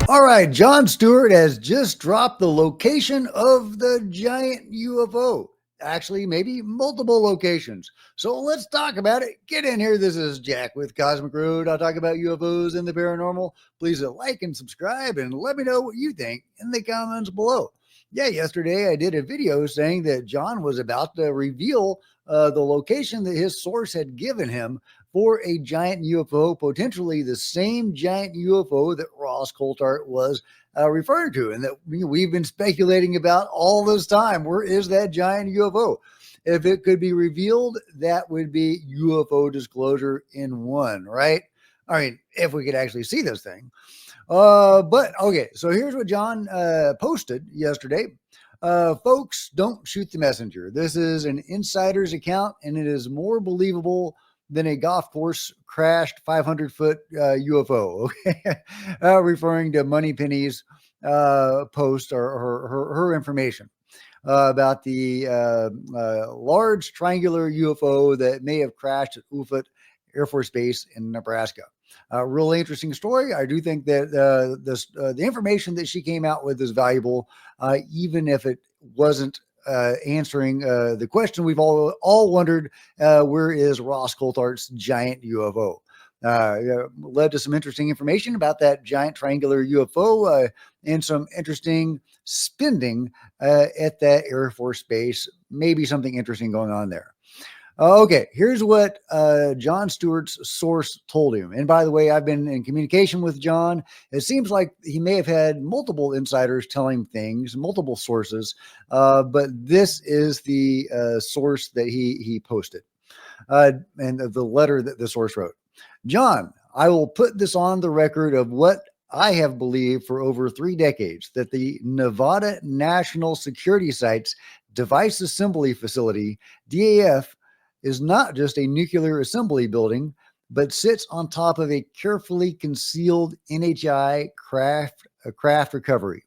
All right, John Stewart has just dropped the location of the giant UFO. Actually, maybe multiple locations. So let's talk about it. Get in here. This is Jack with Cosmic Road. I'll talk about UFOs and the paranormal. Please like and subscribe and let me know what you think in the comments below. Yeah, yesterday I did a video saying that John was about to reveal the location that his source had given him for a giant UFO, potentially the same giant UFO that Ross Coulthart was referring to, and that we've been speculating about all this time. Where is that giant UFO? If it could be revealed, that would be UFO disclosure in one, right? I mean, if we could actually see this thing. But okay, so here's what John posted yesterday. Folks, don't shoot the messenger. This is an insider's account, and it is more believable than a golf course crashed 500-foot UFO. Okay, referring to Moneypenny's post or her information about the large triangular UFO that may have crashed at Ufot Air Force Base in Nebraska. Really interesting story. I do think that the information that she came out with is valuable, even if it wasn't answering the question we've all wondered: where is Ross Coulthart's giant UFO? Led to some interesting information about that giant triangular UFO and some interesting spending at that Air Force Base. Maybe something interesting going on there. Okay, here's what John Stewart's source told him. And by the way, I've been in communication with John. It seems like he may have had multiple insiders tell him things, multiple sources, but this is the source that he posted and the letter that the source wrote. John, I will put this on the record of what I have believed for over 3 decades, that the Nevada National Security Site's Device Assembly Facility, DAF, is not just a nuclear assembly building, but sits on top of a carefully concealed NHI craft recovery.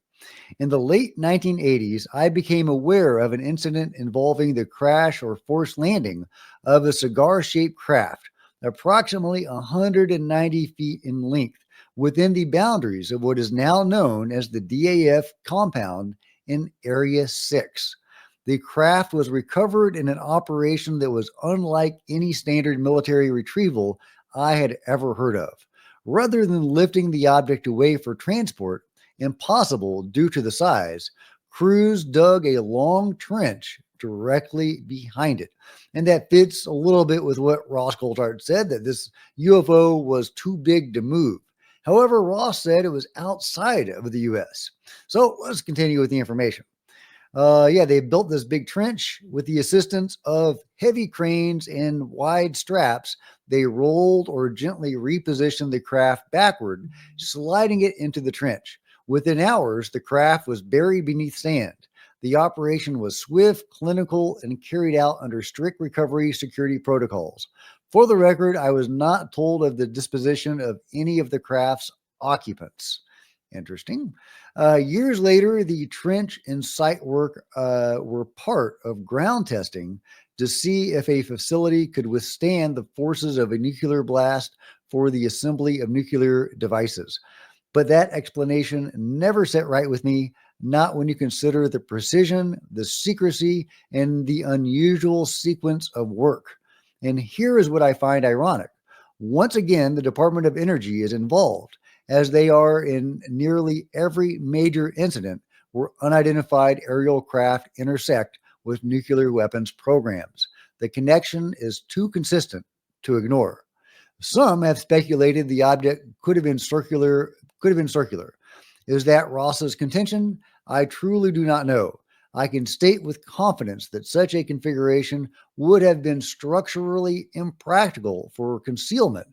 In the late 1980s, I became aware of an incident involving the crash or forced landing of a cigar-shaped craft, approximately 190 feet in length, within the boundaries of what is now known as the DAF compound in Area 6. The craft was recovered in an operation that was unlike any standard military retrieval I had ever heard of. Rather than lifting the object away for transport, impossible due to the size, crews dug a long trench directly behind it. And that fits a little bit with what Ross Coulthart said, that this UFO was too big to move. However, Ross said it was outside of the U.S. So let's continue with the information. They built this big trench with the assistance of heavy cranes and wide straps. They rolled or gently repositioned the craft backward, sliding it into the trench. Within hours, the craft was buried beneath sand. The operation was swift, clinical, and carried out under strict recovery security protocols. For the record, I was not told of the disposition of any of the craft's occupants. Interesting. Years later, the trench and site work were part of ground testing to see if a facility could withstand the forces of a nuclear blast for the assembly of nuclear devices. But that explanation never sat right with me, not when you consider the precision, the secrecy, and the unusual sequence of work. And here is what I find ironic. Once again, the Department of Energy is involved, as they are in nearly every major incident where unidentified aerial craft intersect with nuclear weapons programs. The connection is too consistent to ignore. Some have speculated the object could have been circular. Is that Ross's contention? I truly do not know. I can state with confidence that such a configuration would have been structurally impractical for concealment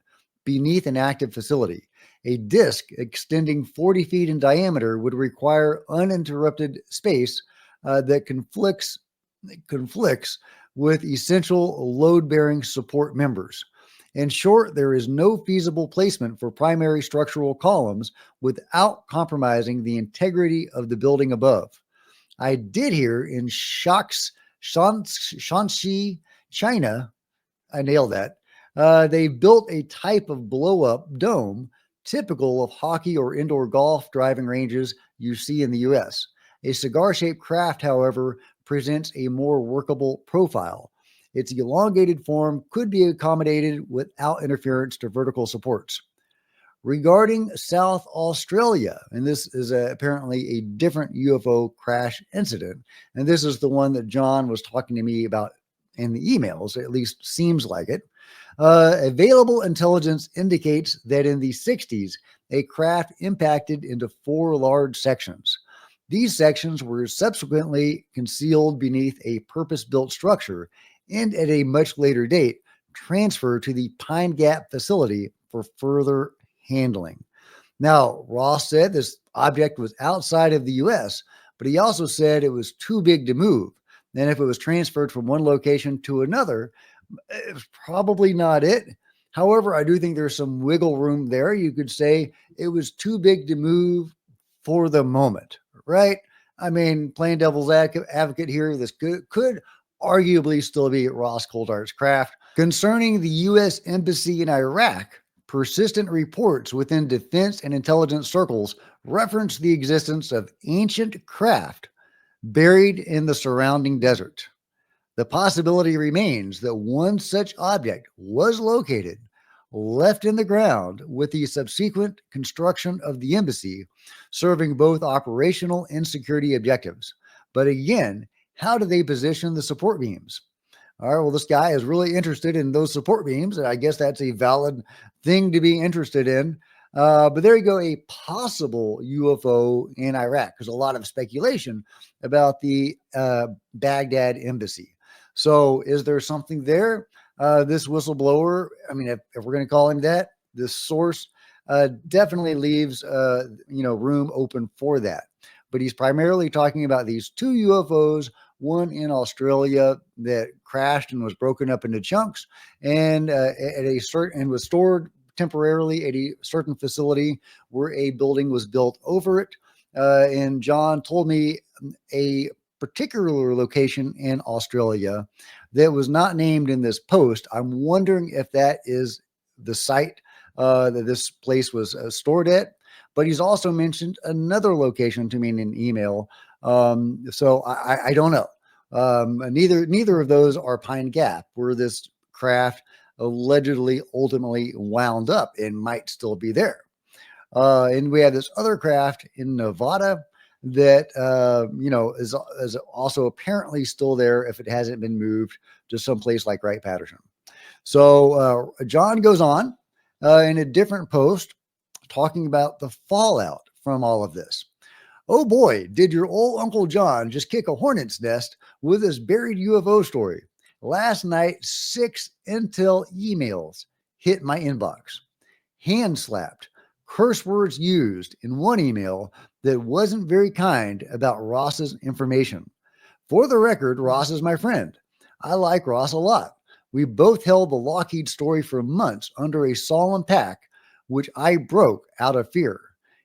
beneath an active facility. A disc extending 40 feet in diameter would require uninterrupted space that conflicts with essential load-bearing support members. In short, there is no feasible placement for primary structural columns without compromising the integrity of the building above. I did hear in Shanxi, China, I nailed that, they built a type of blow-up dome typical of hockey or indoor golf driving ranges you see in the US. A cigar shaped craft, however, presents a more workable profile. Its elongated form could be accommodated without interference to vertical supports. Regarding South Australia, and this is apparently a different UFO crash incident, and this is the one that John was talking to me about in the emails, at least seems like it. Available intelligence indicates that in the 60s, a craft impacted into four large sections. These sections were subsequently concealed beneath a purpose built structure and at a much later date transferred to the Pine Gap facility for further handling. Now, Ross said this object was outside of the US, but he also said it was too big to move. And if it was transferred from one location to another, it was probably not it. However, I do think there's some wiggle room there. You could say it was too big to move for the moment, right? I mean, playing devil's advocate here, this could arguably still be Ross Coulthart's craft. Concerning the U.S. Embassy in Iraq, persistent reports within defense and intelligence circles reference the existence of ancient craft buried in the surrounding desert. The possibility remains that one such object was located, left in the ground with the subsequent construction of the embassy, serving both operational and security objectives. But again, how do they position the support beams? All right, well, this guy is really interested in those support beams, and I guess that's a valid thing to be interested in. But there you go, a possible UFO in Iraq. There's a lot of speculation about the Baghdad embassy. So is there something there? This whistleblower, I mean, if we're going to call him that, this source definitely leaves, room open for that. But he's primarily talking about these two UFOs, one in Australia that crashed and was broken up into chunks, and and was stored temporarily at a certain facility where a building was built over it. And John told me a particular location in Australia that was not named in this post. I'm wondering if that is the site that this place was stored at. But he's also mentioned another location to me in an email. So I don't know. Neither of those are Pine Gap, where this craft allegedly ultimately wound up and might still be there. And we have this other craft in Nevada that is also apparently still there if it hasn't been moved to someplace like Wright-Patterson. So John goes on in a different post talking about the fallout from all of this. Oh boy, did your old Uncle John just kick a hornet's nest with his buried UFO story. Last night, 6 intel emails hit my inbox. Hand slapped, curse words used in one email that wasn't very kind about Ross's information. For the record, Ross is my friend. I like Ross a lot. We both held the Lockheed story for months under a solemn pact, which I broke out of fear.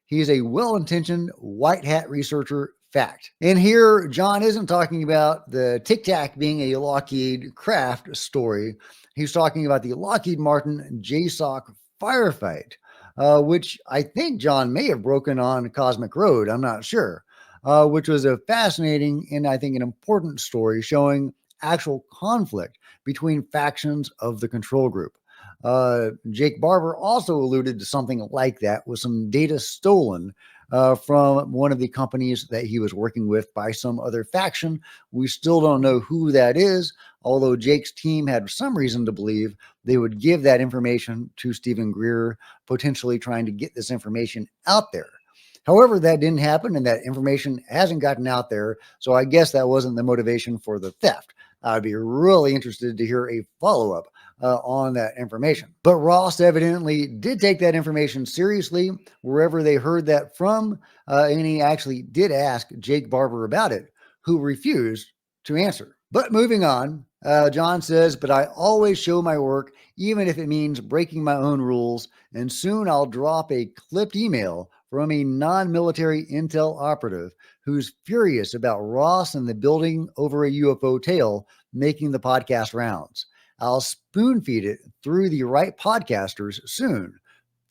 He's a well-intentioned white hat researcher, fact. And here, John isn't talking about the Tic Tac being a Lockheed craft story. He's talking about the Lockheed Martin JSOC firefight, which I think John may have broken on Cosmic Road. I'm not sure, which was a fascinating and I think an important story showing actual conflict between factions of the control group. Jake Barber also alluded to something like that with some data stolen from one of the companies that he was working with by some other faction. We still don't know who that is, although Jake's team had some reason to believe they would give that information to Stephen Greer, potentially trying to get this information out there. However, that didn't happen and that information hasn't gotten out there. So I guess that wasn't the motivation for the theft. I'd be really interested to hear a follow-up on that information. But Ross evidently did take that information seriously wherever they heard that from, and he actually did ask Jake Barber about it, who refused to answer. But moving on, John says, but I always show my work, even if it means breaking my own rules, and soon I'll drop a clipped email from a non-military intel operative who's furious about Ross and the building over a UFO tale making the podcast rounds. I'll spoon feed it through the right podcasters soon.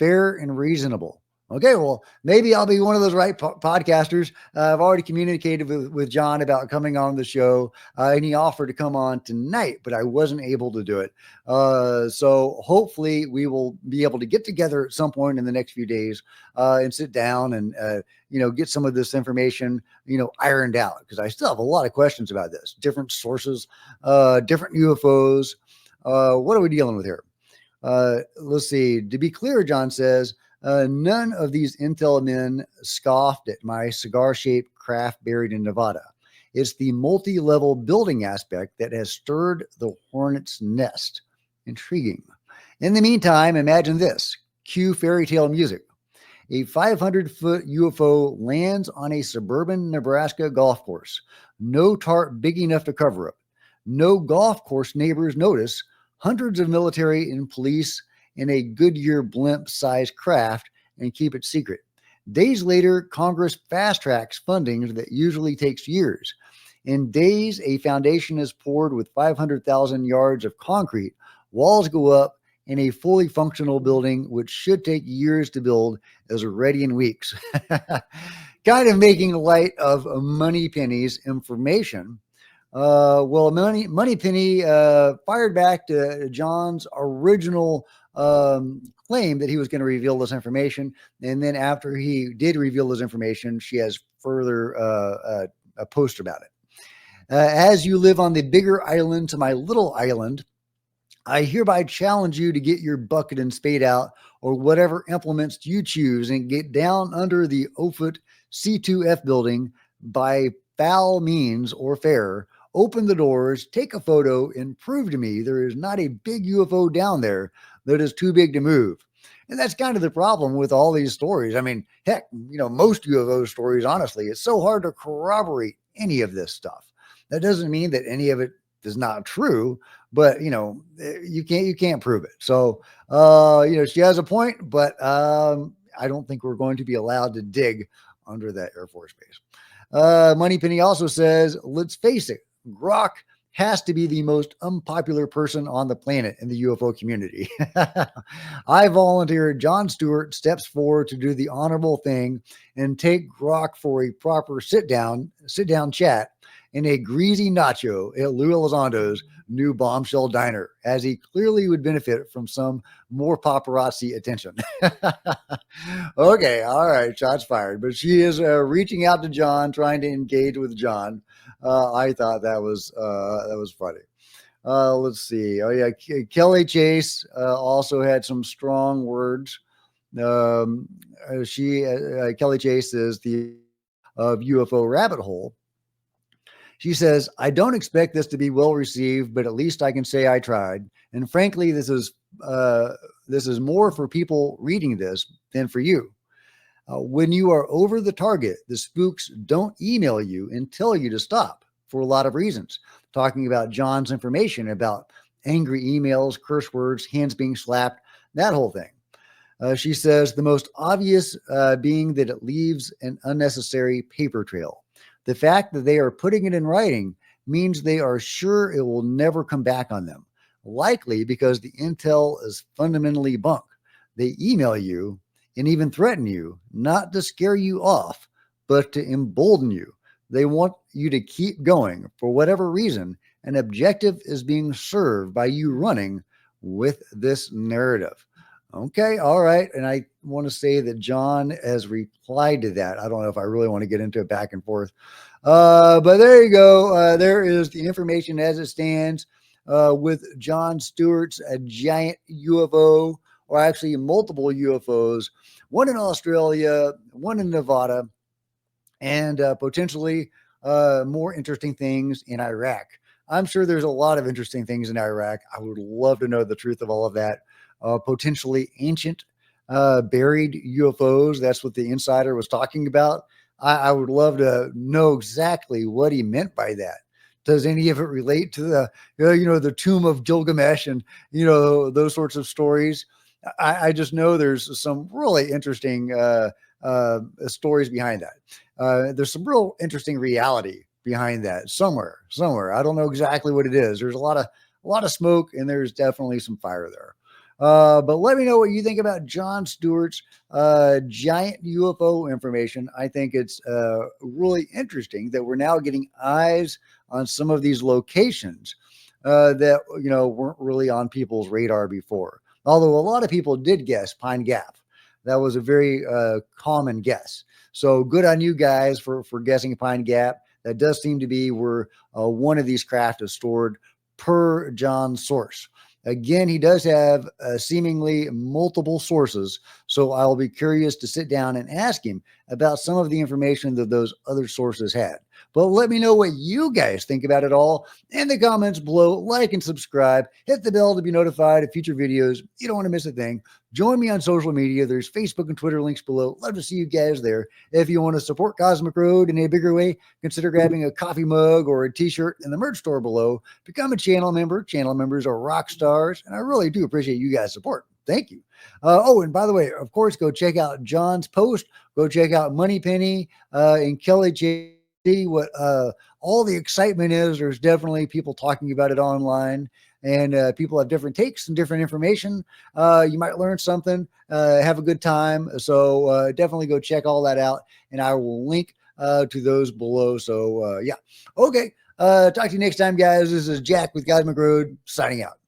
fair and reasonable. Okay, well, maybe I'll be one of those right podcasters. I've already communicated with John about coming on the show, and he offered to come on tonight, but I wasn't able to do it. So hopefully we will be able to get together at some point in the next few days and sit down and get some of this information ironed out, because I still have a lot of questions about this. Different sources, different UFOs. What are we dealing with here? Let's see. To be clear, John says, none of these intel men scoffed at my cigar-shaped craft buried in Nevada. It's the multi-level building aspect that has stirred the hornet's nest. Intriguing. In the meantime, imagine this. Cue fairy tale music. A 500-foot UFO lands on a suburban Nebraska golf course. No tarp big enough to cover it. No golf course neighbors notice. Hundreds of military and police in a Goodyear blimp-sized craft and keep it secret. Days later, Congress fast-tracks funding that usually takes years. In days, a foundation is poured with 500,000 yards of concrete. Walls go up, and a fully functional building, which should take years to build, is ready in weeks. Kind of making light of Moneypenny's information. Moneypenny fired back to John's original claim that he was going to reveal this information. And then after he did reveal this information, she has further a post about it. As you live on the bigger island to my little island, I hereby challenge you to get your bucket and spade out, or whatever implements you choose, and get down under the Offutt C2F building by foul means or fair. Open the doors, take a photo, and prove to me there is not a big UFO down there that is too big to move. And that's kind of the problem with all these stories. I mean, heck, most UFO stories, honestly, it's so hard to corroborate any of this stuff. That doesn't mean that any of it is not true, but you can't prove it. So she has a point, but I don't think we're going to be allowed to dig under that Air Force base. Moneypenny also says, let's face it, Grok has to be the most unpopular person on the planet in the UFO community. I volunteered. John Stewart steps forward to do the honorable thing and take Grok for a proper sit down chat in a greasy nacho at Lou Elizondo's new bombshell diner, as he clearly would benefit from some more paparazzi attention. Okay, all right, shots fired. But she is reaching out to John, trying to engage with John. I thought that was funny. Let's see. Oh yeah, Kelly Chase also had some strong words. Kelly Chase is the of UFO rabbit hole. She says, I don't expect this to be well received, but at least I can say I tried. And frankly, this is more for people reading this than for you. When you are over the target, the spooks don't email you and tell you to stop for a lot of reasons. Talking about John's information about angry emails, curse words, hands being slapped, that whole thing. She says the most obvious being that it leaves an unnecessary paper trail. The fact that they are putting it in writing means they are sure it will never come back on them, likely because the intel is fundamentally bunk. They email you and even threaten you, not to scare you off, but to embolden you. They want you to keep going for whatever reason. An objective is being served by you running with this narrative. Okay, all right. And I want to say that John has replied to that. I don't know if I really want to get into it back and forth. But there you go. There is the information as it stands with John Stewart's giant UFO, or actually multiple UFOs, one in Australia, one in Nevada, and potentially more interesting things in Iraq. I'm sure there's a lot of interesting things in Iraq. I would love to know the truth of all of that. Potentially ancient buried UFOs. That's what the insider was talking about. I would love to know exactly what he meant by that. Does any of it relate to the tomb of Gilgamesh and, those sorts of stories? I just know there's some really interesting stories behind that. There's some real interesting reality behind that somewhere. I don't know exactly what it is. There's a lot of smoke, and there's definitely some fire there. But let me know what you think about John Stewart's giant UFO information. I think it's really interesting that we're now getting eyes on some of these locations that weren't really on people's radar before. Although a lot of people did guess Pine Gap, that was a very common guess. So good on you guys for guessing Pine Gap. That does seem to be where one of these craft is stored per John's source. Again, he does have seemingly multiple sources, so I'll be curious to sit down and ask him about some of the information that those other sources had. But let me know what you guys think about it all in the comments below. Like and subscribe. Hit the bell to be notified of future videos. You don't want to miss a thing. Join me on social media. There's Facebook and Twitter links below. Love to see you guys there. If you want to support Cosmic Road in a bigger way, consider grabbing a coffee mug or a t-shirt in the merch store below. Become a channel member. Channel members are rock stars, and I really do appreciate you guys' support. Thank you. Oh, and by the way, of course, go check out John's post. Go check out Moneypenny and Kelly J. See what all the excitement is. There's definitely people talking about it online, and people have different takes and different information. You might learn something, have a good time. So definitely go check all that out, and I will link to those below. So yeah. Okay. Talk to you next time, guys. This is Jack with Cosmic Road signing out.